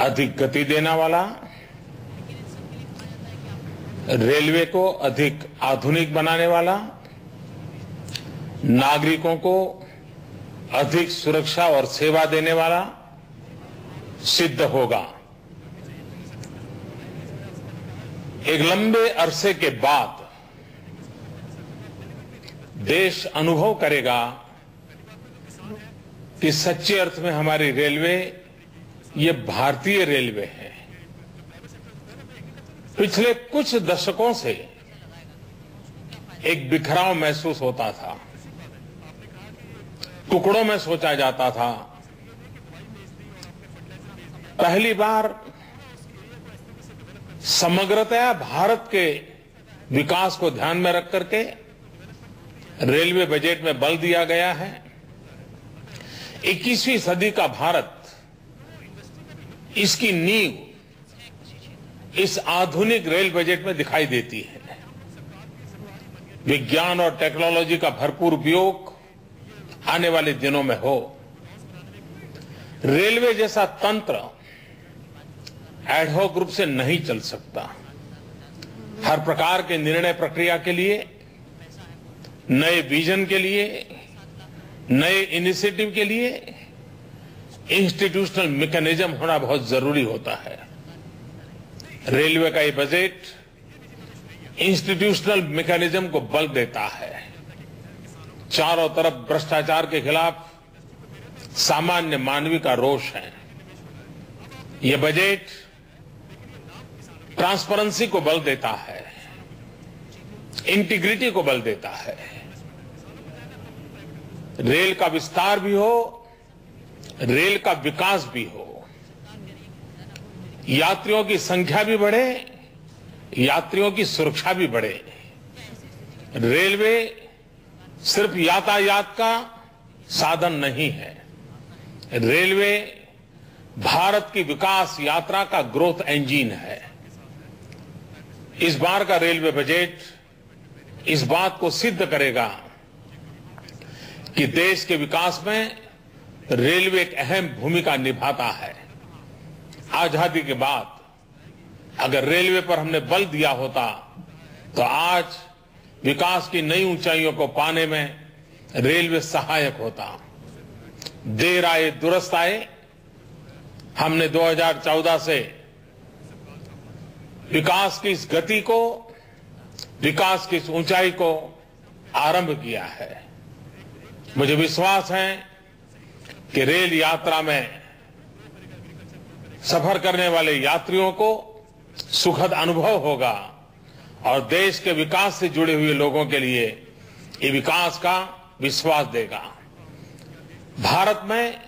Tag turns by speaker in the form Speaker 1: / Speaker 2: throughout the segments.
Speaker 1: अधिक गति देने वाला, रेलवे को अधिक आधुनिक बनाने वाला, नागरिकों को अधिक सुरक्षा और सेवा देने वाला सिद्ध होगा। एक लंबे अरसे के बाद देश अनुभव करेगा कि सच्चे अर्थ में हमारी रेलवे ये भारतीय रेलवे है। पिछले कुछ दशकों से एक बिखराव महसूस होता था, टुकड़ों में सोचा जाता था। पहली बार समग्रतया भारत के विकास को ध्यान में रख करके रेलवे बजट में बल दिया गया है। 21वीं सदी का भारत, इसकी नींव इस आधुनिक रेल बजट में दिखाई देती है। विज्ञान और टेक्नोलॉजी का भरपूर उपयोग आने वाले दिनों में हो। रेलवे जैसा तंत्र एडहॉक रूप से नहीं चल सकता। हर प्रकार के निर्णय प्रक्रिया के लिए, नए विजन के लिए, नए इनिशिएटिव के लिए इंस्टीट्यूशनल मैकेनिज्म होना बहुत जरूरी होता है। रेलवे का ये बजट इंस्टीट्यूशनल मैकेनिज्म को बल देता है। चारों तरफ भ्रष्टाचार के खिलाफ सामान्य मानवीय का रोष है। यह बजट ट्रांसपेरेंसी को बल देता है, इंटीग्रिटी को बल देता है। रेल का विस्तार भी हो, रेल का विकास भी हो, यात्रियों की संख्या भी बढ़े, यात्रियों की सुरक्षा भी बढ़े। रेलवे सिर्फ यातायात का साधन नहीं है, रेलवे भारत की विकास यात्रा का ग्रोथ इंजन है। इस बार का रेलवे बजट इस बात को सिद्ध करेगा कि देश के विकास में रेलवे एक अहम भूमिका निभाता है। आजादी के बाद अगर रेलवे पर हमने बल दिया होता तो आज विकास की नई ऊंचाइयों को पाने में रेलवे सहायक होता। देर आए दुरुस्त आए, हमने 2014 से विकास की इस गति को, विकास की इस ऊंचाई को आरंभ किया है। मुझे विश्वास है कि रेल यात्रा में सफर करने वाले यात्रियों को सुखद अनुभव होगा और देश के विकास से जुड़े हुए लोगों के लिए ये विकास का विश्वास देगा। भारत में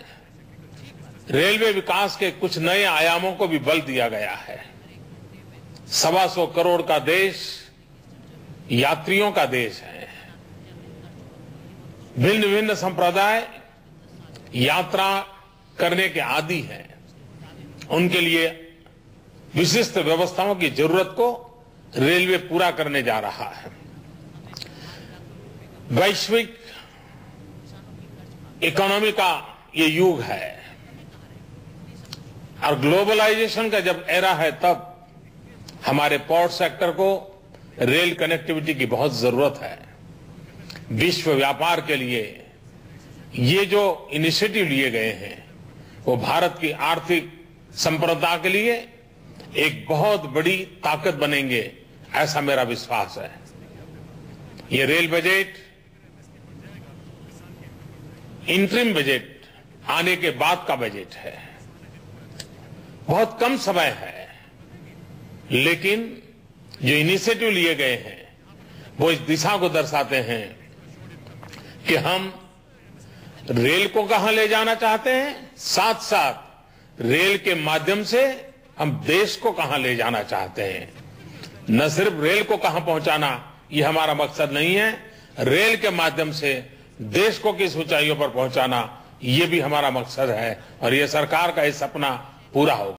Speaker 1: रेलवे विकास के कुछ नए आयामों को भी बल दिया गया है। 125 करोड़ का देश यात्रियों का देश है। भिन्न भिन्न संप्रदाय यात्रा करने के आदी हैं। उनके लिए विशिष्ट व्यवस्थाओं की जरूरत को रेलवे पूरा करने जा रहा है। वैश्विक इकोनॉमी का ये युग है और ग्लोबलाइजेशन का जब एरा है, तब हमारे पोर्ट सेक्टर को रेल कनेक्टिविटी की बहुत जरूरत है। विश्व व्यापार के लिए ये जो इनिशिएटिव लिए गए हैं वो भारत की आर्थिक संप्रभुता के लिए एक बहुत बड़ी ताकत बनेंगे, ऐसा मेरा विश्वास है। ये रेल बजट इंटरिम बजट आने के बाद का बजट है। बहुत कम समय है, लेकिन जो इनिशिएटिव लिए गए हैं वो इस दिशा को दर्शाते हैं कि हम रेल को कहां ले जाना चाहते हैं, साथ साथ रेल के माध्यम से हम देश को कहां ले जाना चाहते हैं। न सिर्फ रेल को कहां पहुंचाना ये हमारा मकसद नहीं है, रेल के माध्यम से देश को किस ऊंचाइयों पर पहुंचाना ये भी हमारा मकसद है और ये सरकार का ये सपना पूरा होगा।